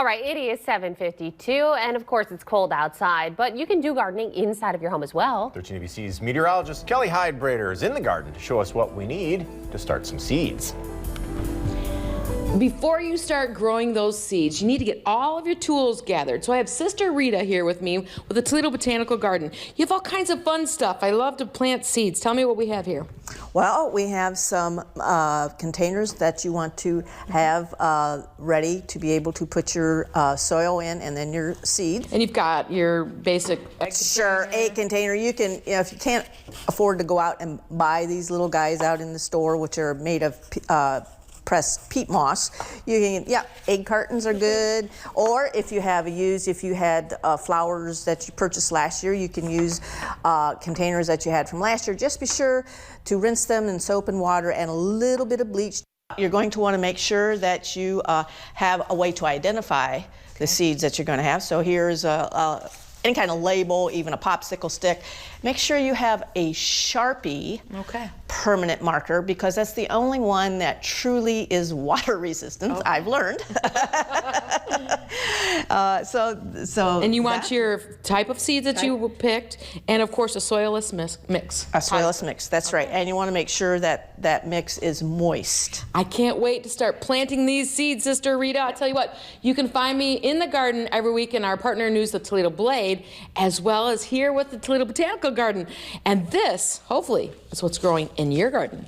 All right, it is 7:52, and of course it's cold outside, but you can do gardening inside of your home as well. 13 ABC's meteorologist Kelly Hyde-Brader is in the garden to show us what we need to start some seeds. Before you start growing those seeds, you need to get all of your tools gathered. So I have Sister Rita here with me with the Toledo Botanical Garden. You have all kinds of fun stuff. I love to plant seeds. Tell me what we have here. Well, we have some containers that you want to have ready to be able to put your soil in and then your seed. And you've got your basic egg container. You can, if you can't afford to go out and buy these little guys out in the store, which are made of pressed peat moss, you can, egg cartons are good. Or if you have if you had flowers that you purchased last year, you can use containers that you had from last year. Just be sure to rinse them in soap and water and a little bit of bleach. You're going to want to make sure that you have a way to identify the seeds that you're going to have. So here's any kind of label, even a popsicle stick. Make sure you have a Sharpie permanent marker, because that's the only one that truly is water resistant, I've learned. And you want your type of seeds that you picked, and of course a soilless mix. A soilless mix, that's right. And you want to make sure that that mix is moist. I can't wait to start planting these seeds, Sister Rita. I'll tell you what, you can find me in the garden every week in our partner news, the Toledo Blade, as well as here with the Toledo Botanical Garden. And this, hopefully, is what's growing in your garden.